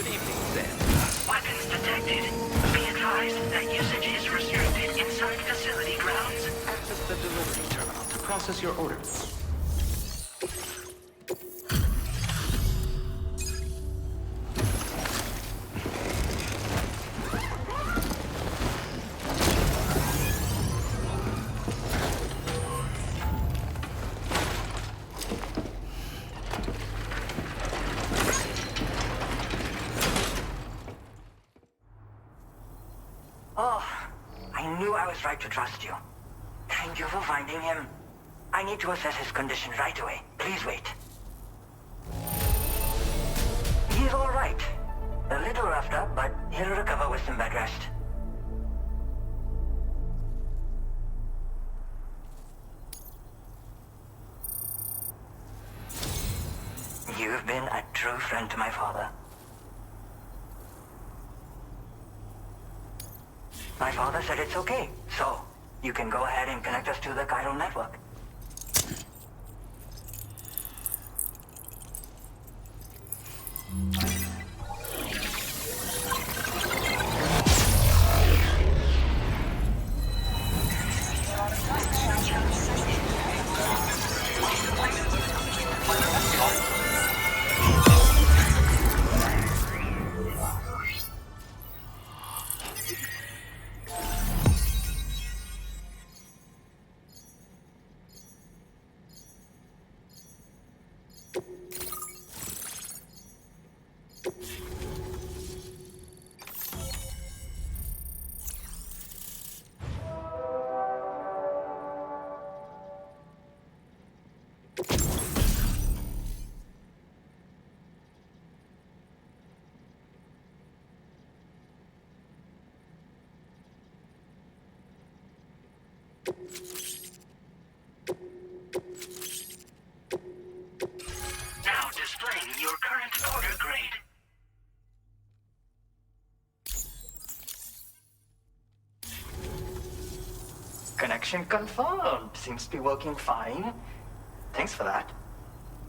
Good evening, Sam. Weapons detected. Be advised that usage is restricted inside facility grounds. Access the delivery terminal to process your order. Oh, I knew I was right to trust you. Thank you for finding him. I need to assess his condition right away. Please wait. He's all right. A little roughed up, but he'll recover with some bed rest. You've been a true friend to my father. My father said it's okay, so you can go ahead and connect us to the chiral network. Now displaying your current order grade. Connection confirmed. Seems to be working fine. Thanks for that.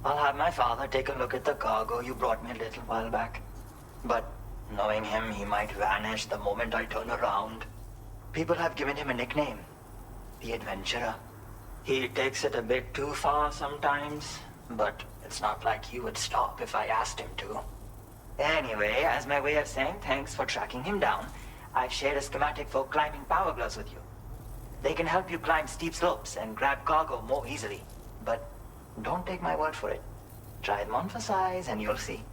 I'll have my father take a look at the cargo you brought me a little while back. But knowing him, he might vanish the moment I turn around. People have given him a nickname. The Adventurer. He takes it a bit too far sometimes, but it's not like he would stop if I asked him to. Anyway, as my way of saying thanks for tracking him down, I've shared a schematic for climbing power gloves with you. They can help you climb steep slopes and grab cargo more easily. But don't take my word for it. Try them on for size and you'll see.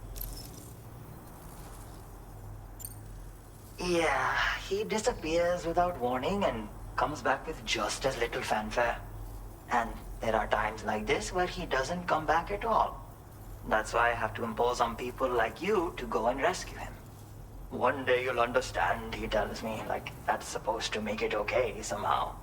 Yeah, he disappears without warning and comes back with just as little fanfare. And there are times like this where he doesn't come back at all. That's why I have to impose on people like you to go and rescue him. One day you'll understand, he tells me, like that's supposed to make it okay somehow.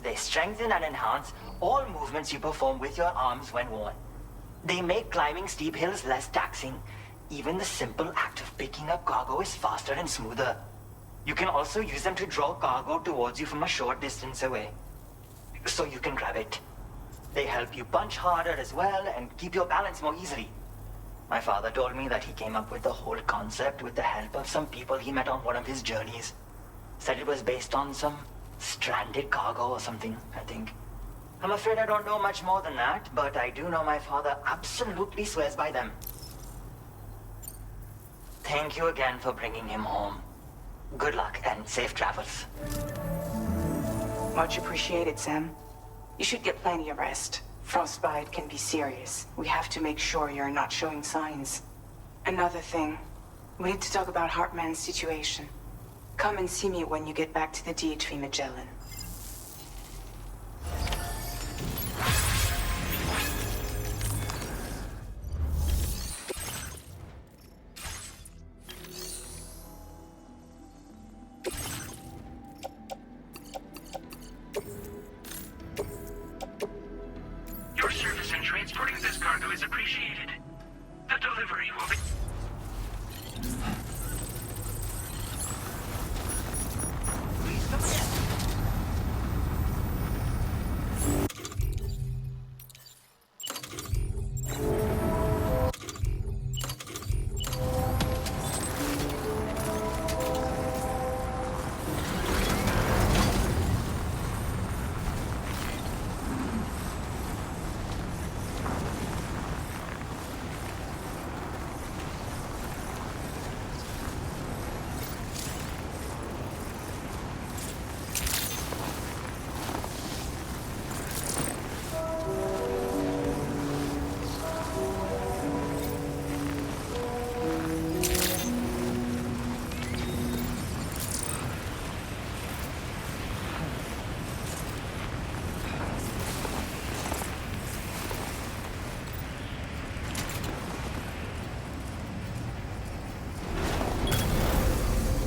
They strengthen and enhance all movements you perform with your arms when worn. They make climbing steep hills less taxing. Even the simple act of picking up cargo is faster and smoother. You can also use them to draw cargo towards you from a short distance away, so you can grab it. They help you punch harder as well and keep your balance more easily. My father told me that he came up with the whole concept with the help of some people he met on one of his journeys. Said it was based on some stranded cargo or something, I think. I'm afraid I don't know much more than that, but I do know my father absolutely swears by them. Thank you again for bringing him home. Good luck and safe travels. Much appreciated, Sam. You should get plenty of rest. Frostbite can be serious. We have to make sure you're not showing signs. Another thing, we need to talk about Hartman's situation. Come and see me when you get back to the DHV Magellan. Your service in transporting this cargo is appreciated. The delivery will be... Please come again.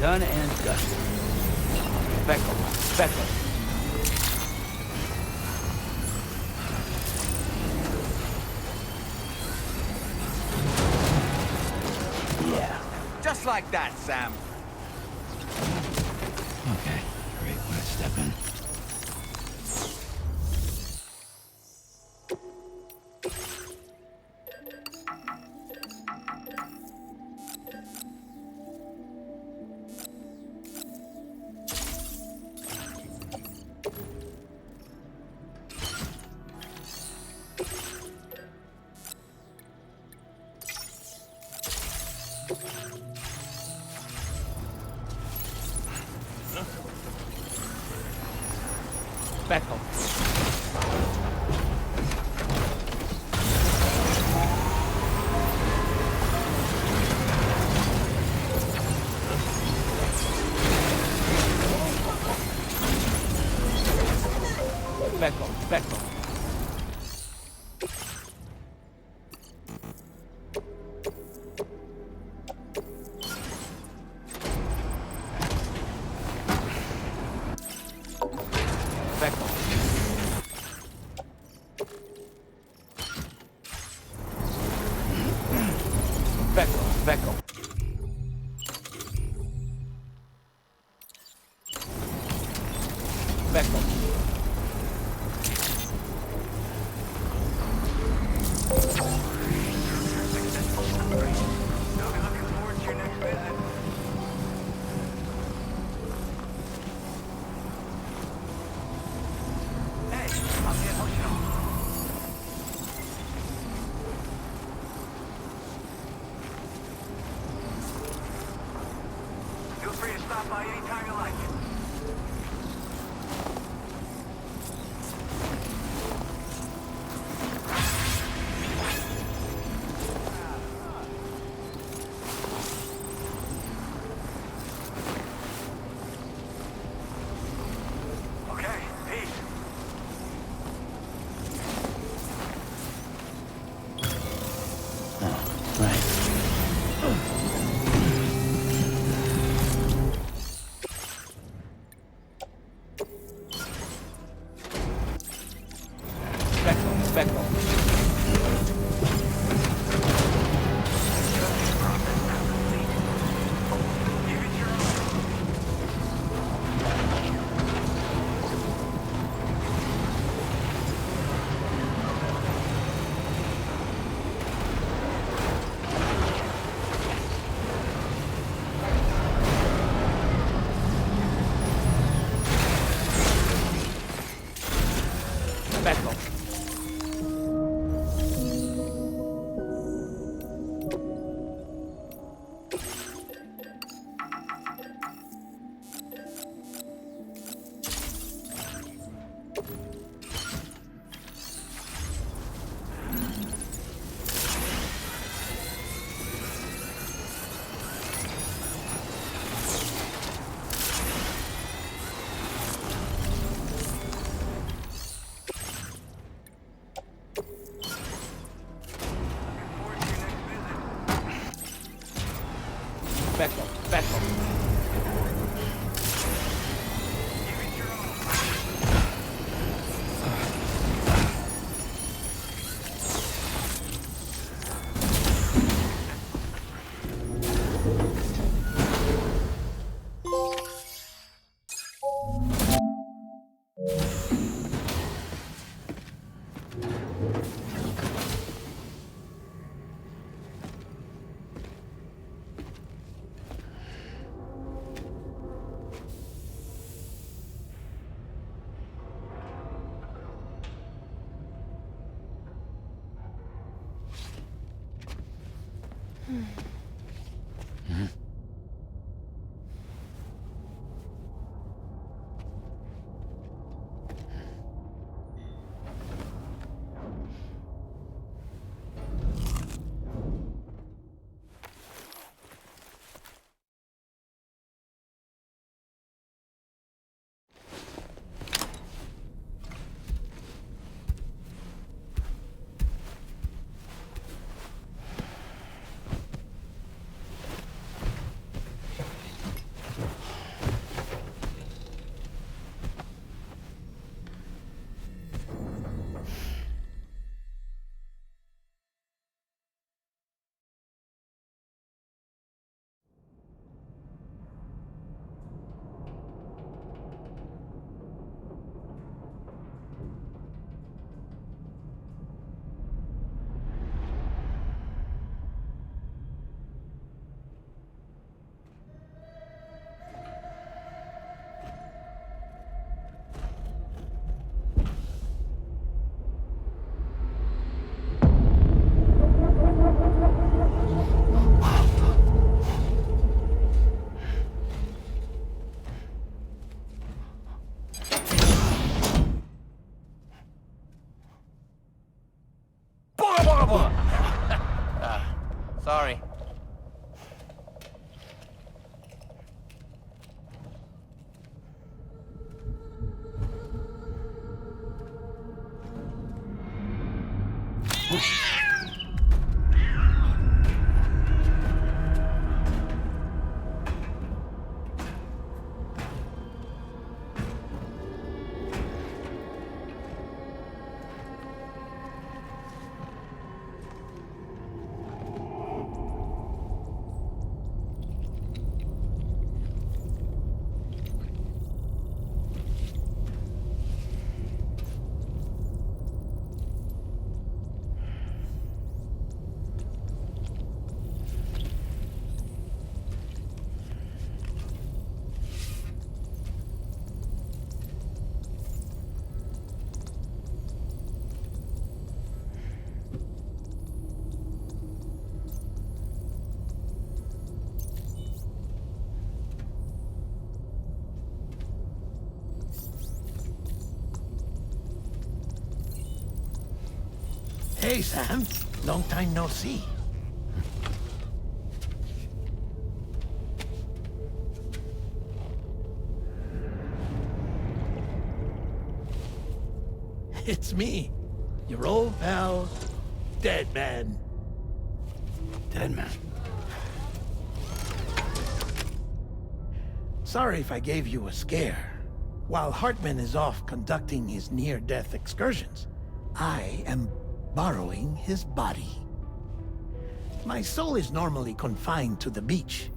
Done and dusted. Speckle, speckle. Yeah. Just like that, Sam. Okay, great. Want to step in? Speckle. Speckle, speckle. Speckle. Speckle, speckle. Speckle. Feel free to stop by anytime you like. Okay, peace. Oh, right. Speckle, speckle. Speckle. Speckle, speckle. Sorry. Hey, Sam. Long time no see. It's me, your old pal, Dead Man. Dead Man? Sorry if I gave you a scare. While Hartman is off conducting his near-death excursions, I am borrowing his body. My soul is normally confined to the beach,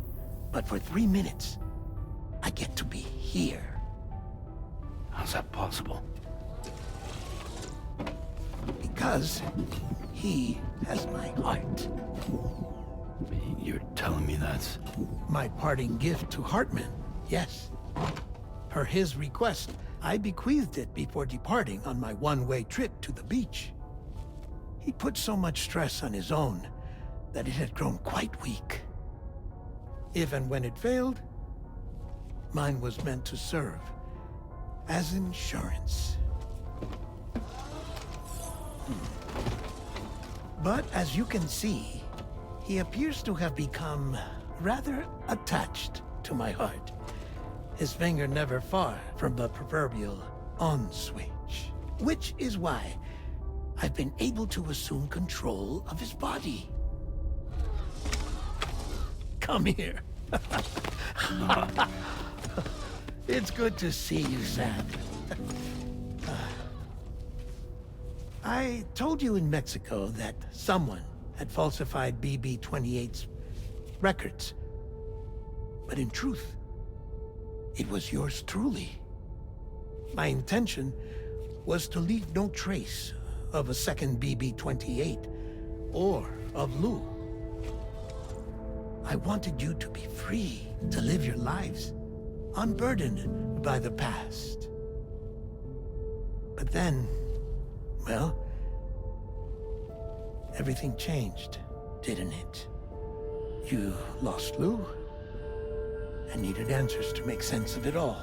but for 3 minutes, I get to be here. How's that possible? Because he has my heart. You're telling me that's... My parting gift to Hartman, yes. Per his request, I bequeathed it before departing on my one-way trip to the beach. He put so much stress on his own that it had grown quite weak. If and when it failed, mine was meant to serve as insurance. But as you can see, he appears to have become rather attached to my heart. His finger never far from the proverbial on switch. Which is why I've been able to assume control of his body. Come here. It's good to see you, Sam. I told you in Mexico that someone had falsified BB-28's records. But in truth, it was yours truly. My intention was to leave no trace of a second BB-28 or of Lou. I wanted you to be free to live your lives, unburdened by the past. But then, well, everything changed, didn't it? You lost Lou, and needed answers to make sense of it all.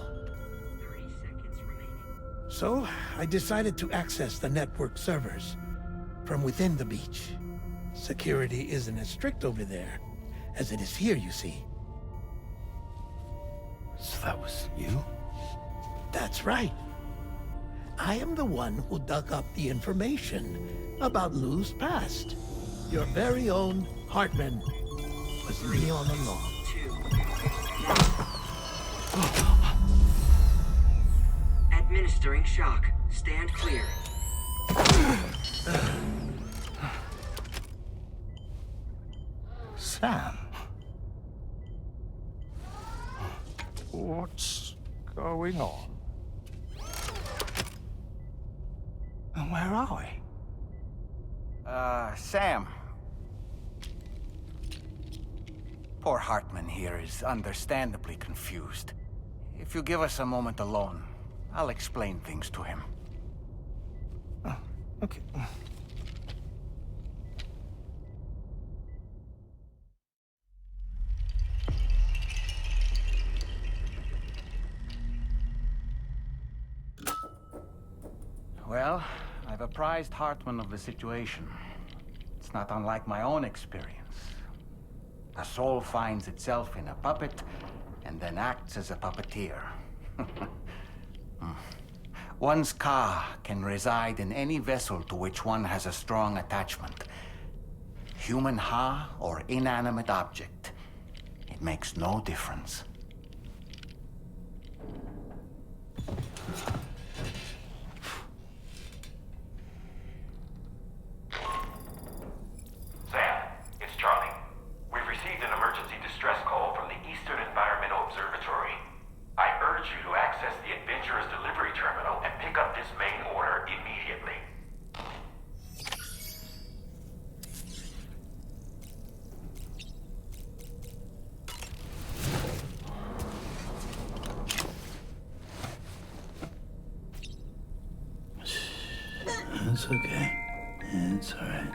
30 seconds remaining. So, I decided to access the network servers from within the beach. Security isn't as strict over there as it is here, you see. So that was you? That's right. I am the one who dug up the information about Lou's past. Your very own Hartman was me all along. 2. Administering shock. Stand clear. Sam? What's going on? And where are we? Sam. Poor Hartman here is understandably confused. If you give us a moment alone, I'll explain things to him. Oh, okay. Well, I've apprised Hartman of the situation. It's not unlike my own experience. A soul finds itself in a puppet and then acts as a puppeteer. One's ka can reside in any vessel to which one has a strong attachment. Human ha or inanimate object. It makes no difference. Sam, it's Charlie. We've received an emergency distress call from the Eastern Environmental Observatory. I urge you to access the Adventurer's delivery terminal and pick up this main order immediately. It's okay. It's alright.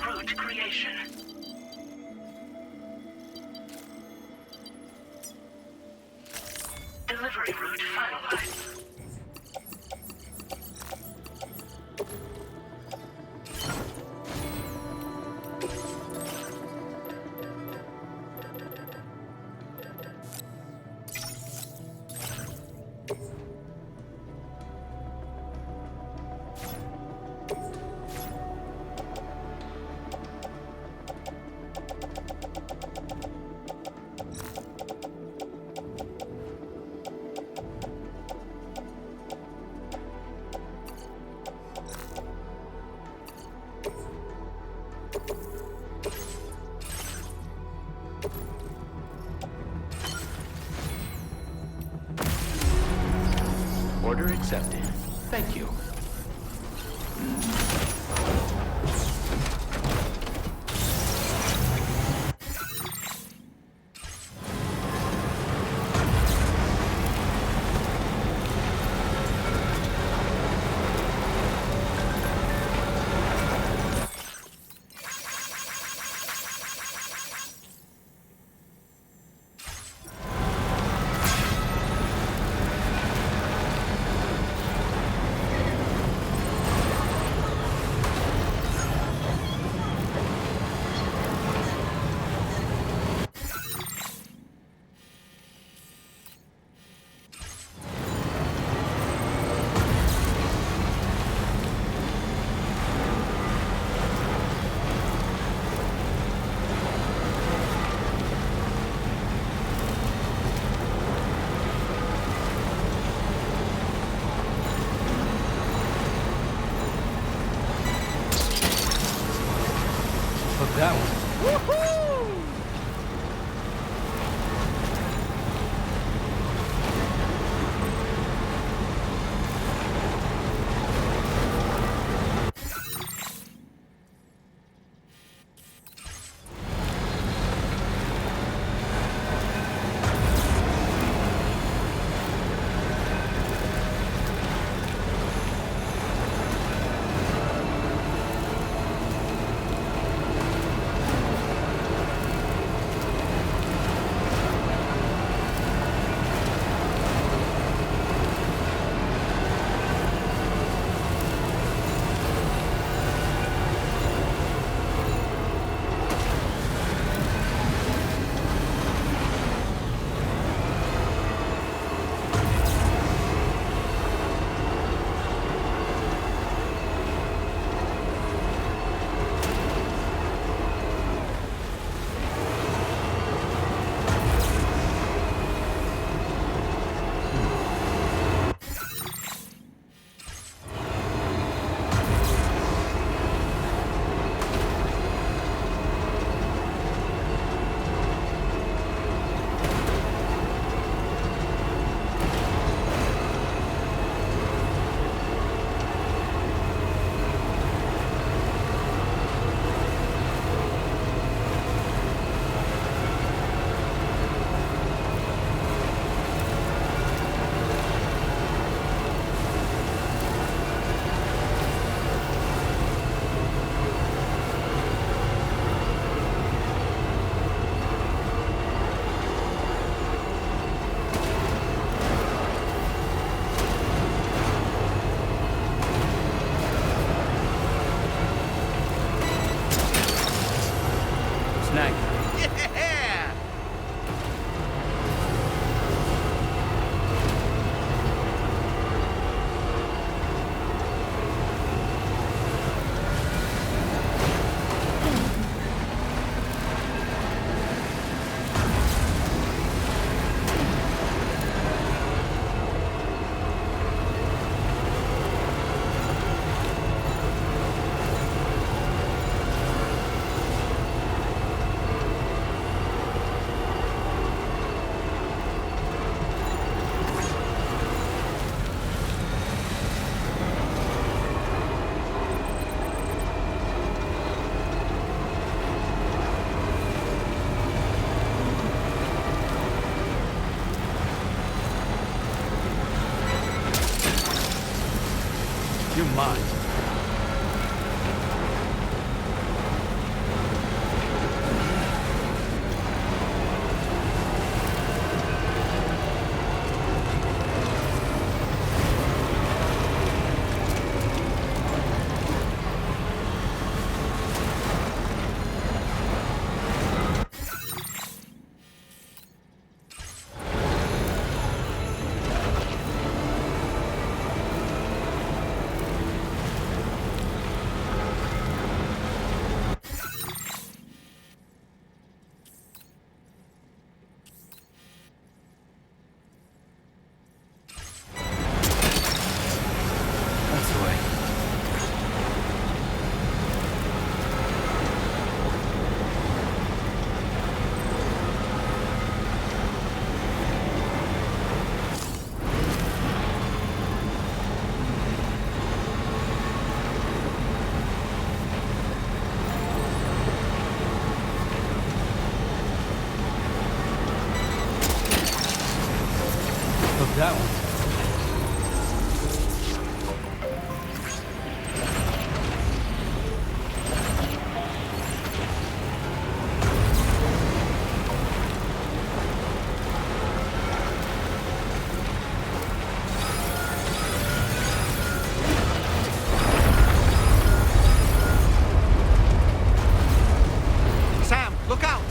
Route creation. Delivery route finalized. Order accepted. Thank you. That one. Snag. Yeah! You're mine. That's the way. Look, that one. Sam, look out!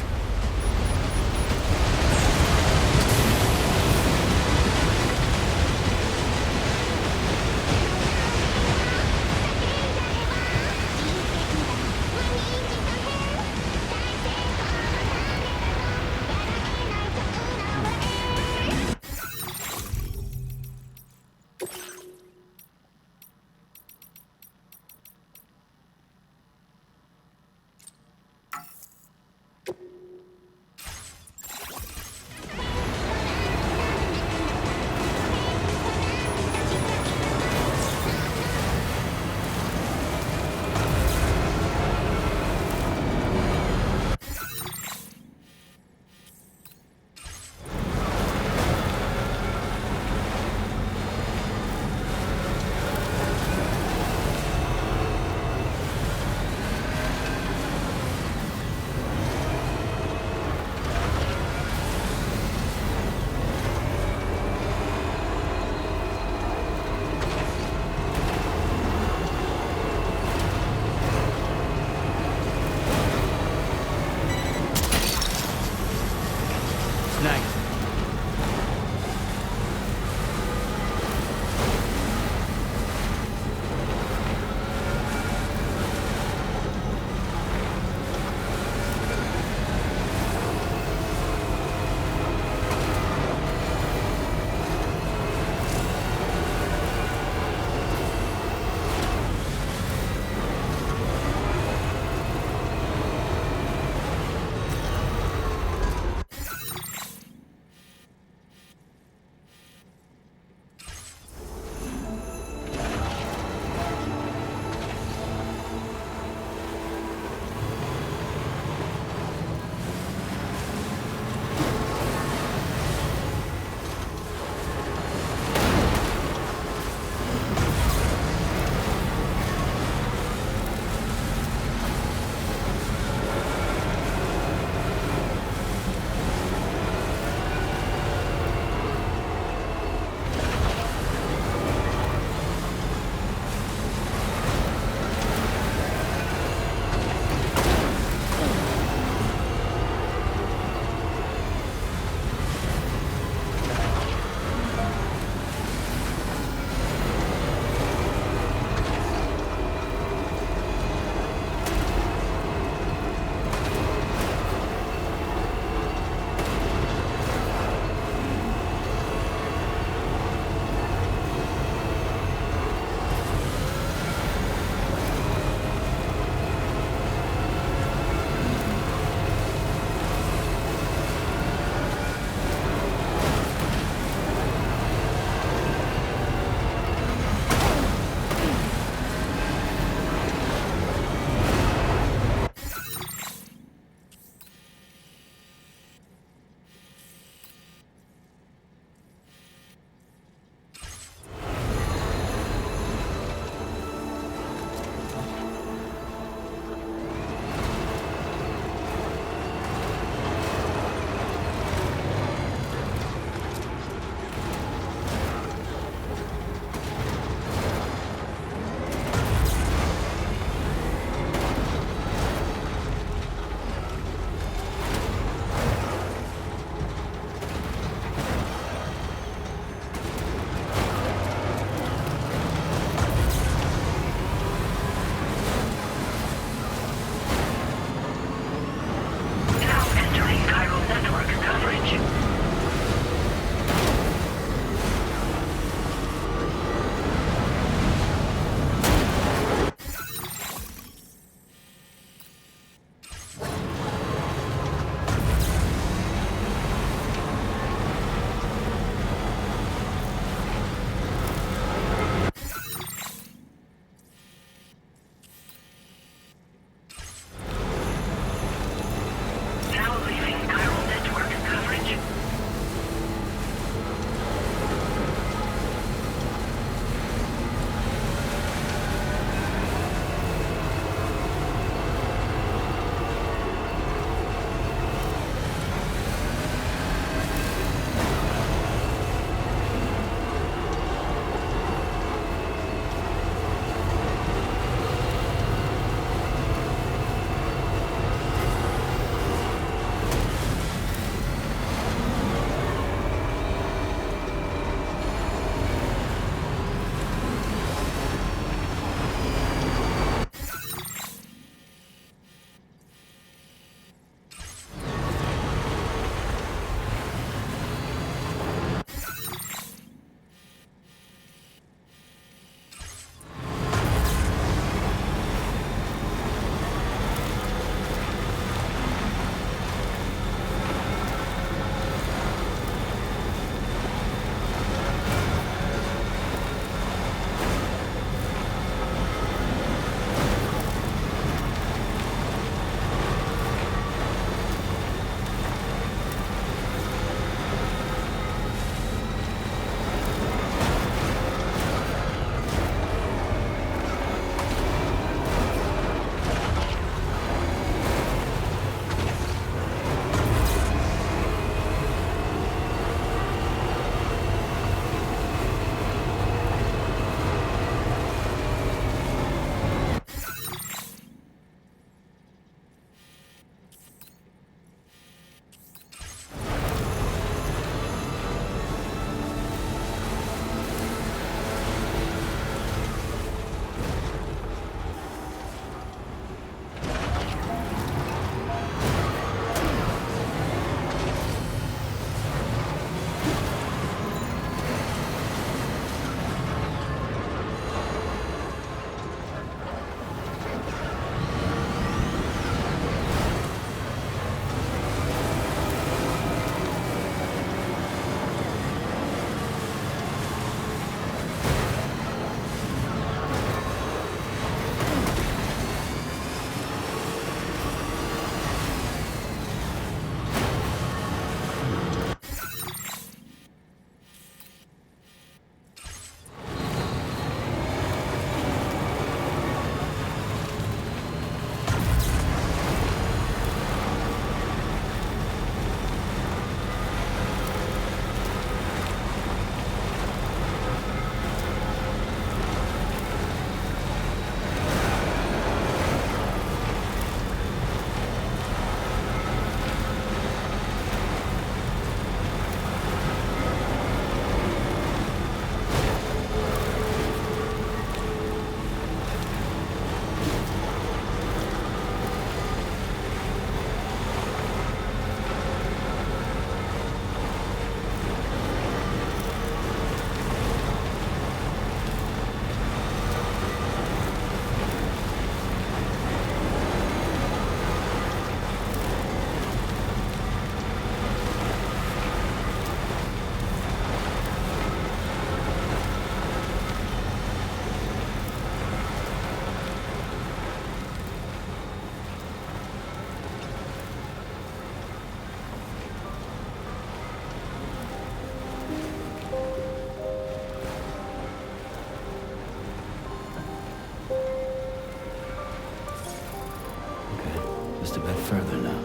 Just a bit further now.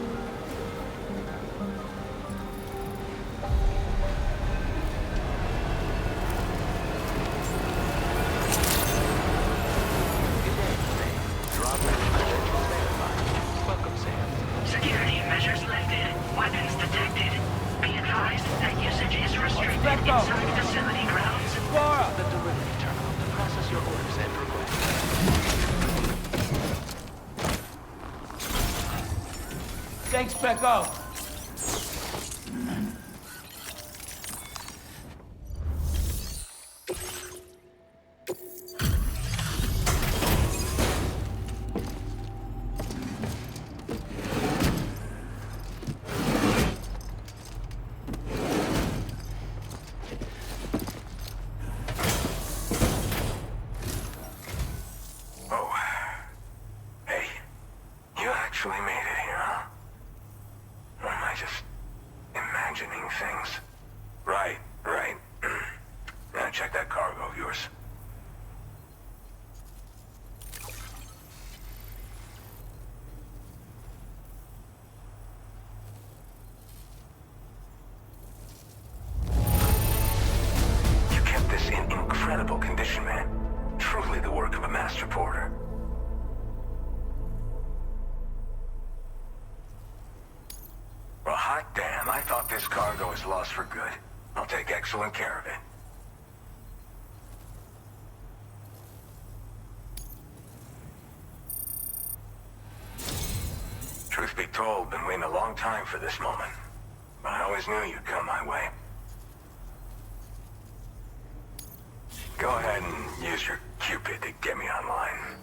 Security measures lifted. Weapons detected. Be advised that usage is restricted inside facility grounds. The delivery terminal to process your orders and requests. Thanks, Becco. Oh. Hey, you actually made it here, huh? Or am I just imagining things? Right. Now check that cargo of yours. You kept this in incredible condition, man. Truly the work of a master porter. Well, hot damn, I thought this cargo was lost for good. I'll take excellent care of it. Truth be told, been waiting a long time for this moment. But I always knew you'd come my way. Go ahead and use your Cupid to get me online.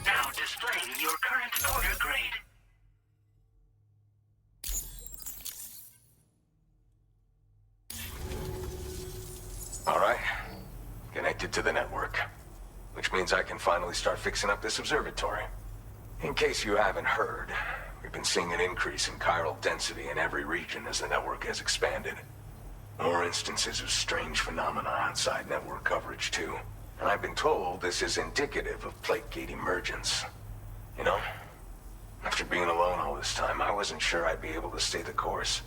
Now displaying your current order grade. All right. Connected to the network. Which means I can finally start fixing up this observatory. In case you haven't heard, we've been seeing an increase in chiral density in every region as the network has expanded. More instances of strange phenomena outside network coverage, too. And I've been told this is indicative of plate gate emergence. You know, after being alone all this time, I wasn't sure I'd be able to stay the course.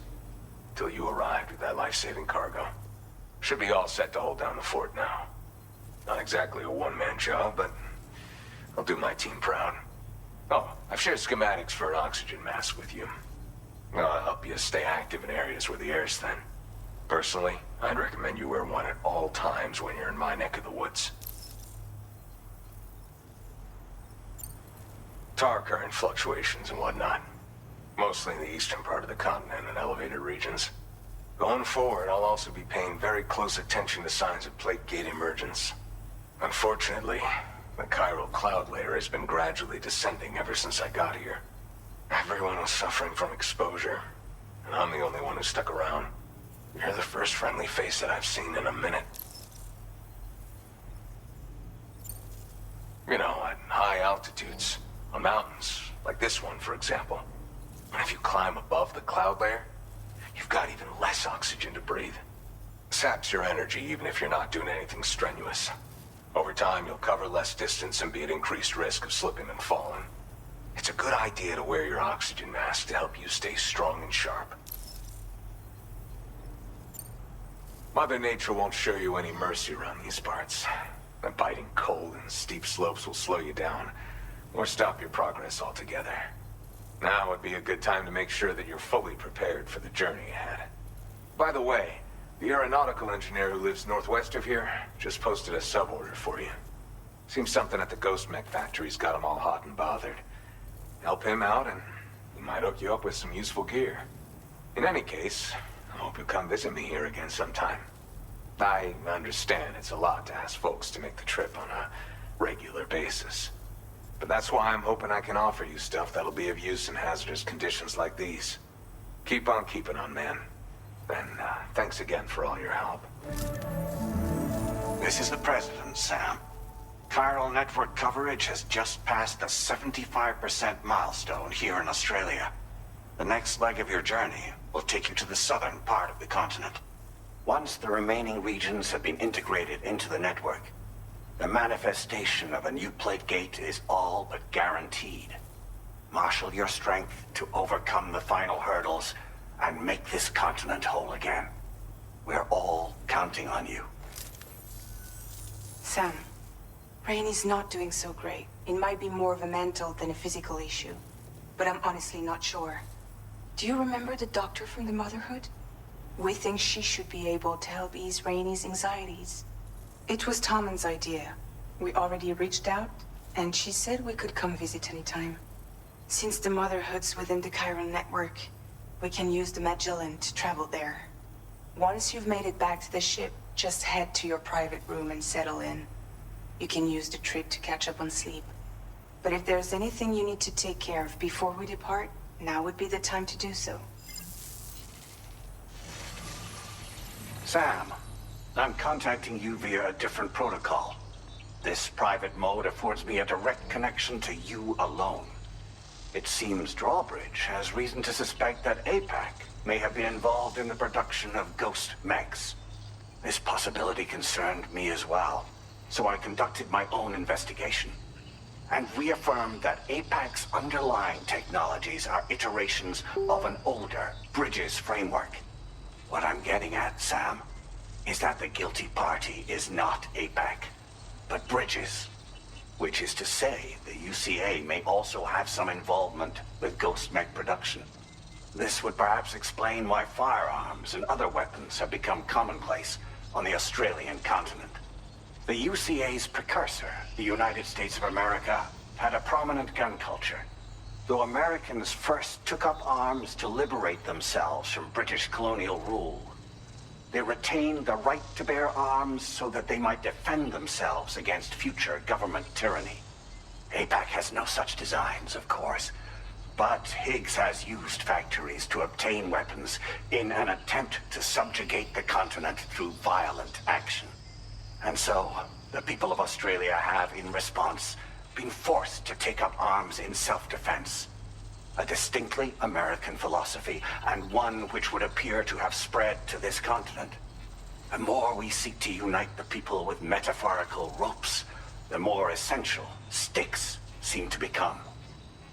Till you arrived with that life-saving cargo. Should be all set to hold down the fort now. Not exactly a one-man job, but I'll do my team proud. Oh, I've shared schematics for an oxygen mask with you. I'll help you stay active in areas where the air's thin. Personally, I'd recommend you wear one at all times when you're in my neck of the woods. Tar current fluctuations and whatnot. Mostly in the eastern part of the continent and elevated regions. Going forward, I'll also be paying very close attention to signs of plate gate emergence. Unfortunately, the chiral cloud layer has been gradually descending ever since I got here. Everyone was suffering from exposure, and I'm the only one who stuck around. You're the first friendly face that I've seen in a minute. You know, at high altitudes, on mountains, like this one, for example. And if you climb above the cloud layer, you've got even less oxygen to breathe. Saps your energy even if you're not doing anything strenuous. Over time, you'll cover less distance and be at increased risk of slipping and falling. It's a good idea to wear your oxygen mask to help you stay strong and sharp. Mother Nature won't show you any mercy around these parts. The biting cold and steep slopes will slow you down, or stop your progress altogether. Now would be a good time to make sure that you're fully prepared for the journey ahead. By the way, the aeronautical engineer who lives northwest of here just posted a sub-order for you. Seems something at the Ghost Mech factory's got him all hot and bothered. Help him out and he might hook you up with some useful gear. In any case, I hope you'll come visit me here again sometime. I understand it's a lot to ask folks to make the trip on a regular basis. But that's why I'm hoping I can offer you stuff that'll be of use in hazardous conditions like these. Keep on keeping on, man. And thanks again for all your help. This is the President, Sam. Chiral network coverage has just passed the 75% milestone here in Australia. The next leg of your journey will take you to the southern part of the continent. Once the remaining regions have been integrated into the network, the manifestation of a new plate gate is all but guaranteed. Marshal your strength to overcome the final hurdles and make this continent whole again. We're all counting on you. Sam, Rainy's not doing so great. It might be more of a mental than a physical issue, but I'm honestly not sure. Do you remember the doctor from the Motherhood? We think she should be able to help ease Rainy's anxieties. It was Tommen's idea. We already reached out, and she said we could come visit anytime. Since the Motherhood's within the Chiral network, we can use the Magellan to travel there. Once you've made it back to the ship, just head to your private room and settle in. You can use the trip to catch up on sleep. But if there's anything you need to take care of before we depart, now would be the time to do so. Sam, I'm contacting you via a different protocol. This private mode affords me a direct connection to you alone. It seems Drawbridge has reason to suspect that APAC may have been involved in the production of ghost mechs. This possibility concerned me as well, so I conducted my own investigation and reaffirmed that APAC's underlying technologies are iterations of an older Bridges framework. What I'm getting at, Sam, is that the guilty party is not APAC, but Bridges. Which is to say, the UCA may also have some involvement with ghost mech production. This would perhaps explain why firearms and other weapons have become commonplace on the Australian continent. The UCA's precursor, the United States of America, had a prominent gun culture. Though Americans first took up arms to liberate themselves from British colonial rule, they retained the right to bear arms so that they might defend themselves against future government tyranny. APAC has no such designs, of course, but Higgs has used factories to obtain weapons in an attempt to subjugate the continent through violent action. And so, the people of Australia have, in response, been forced to take up arms in self-defense. A distinctly American philosophy, and one which would appear to have spread to this continent. The more we seek to unite the people with metaphorical ropes, the more essential sticks seem to become.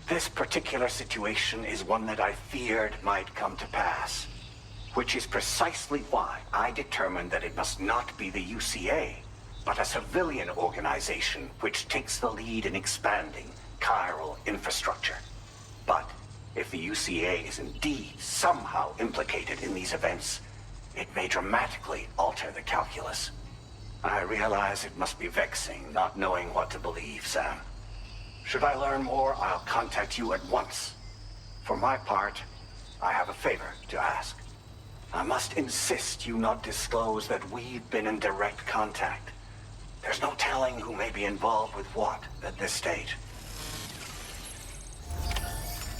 This particular situation is one that I feared might come to pass, which is precisely why I determined that it must not be the UCA, but a civilian organization which takes the lead in expanding chiral infrastructure. But if the UCA is indeed somehow implicated in these events, it may dramatically alter the calculus. I realize it must be vexing not knowing what to believe, Sam. Should I learn more, I'll contact you at once. For my part, I have a favor to ask. I must insist you not disclose that we've been in direct contact. There's no telling who may be involved with what at this stage.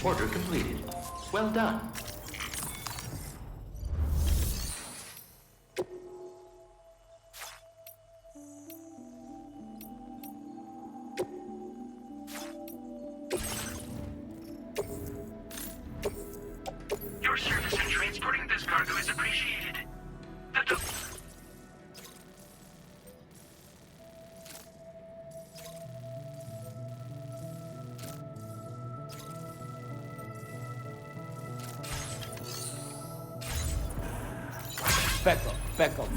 Order completed. Well done. Your service in transporting this cargo is appreciated. Back up, back up.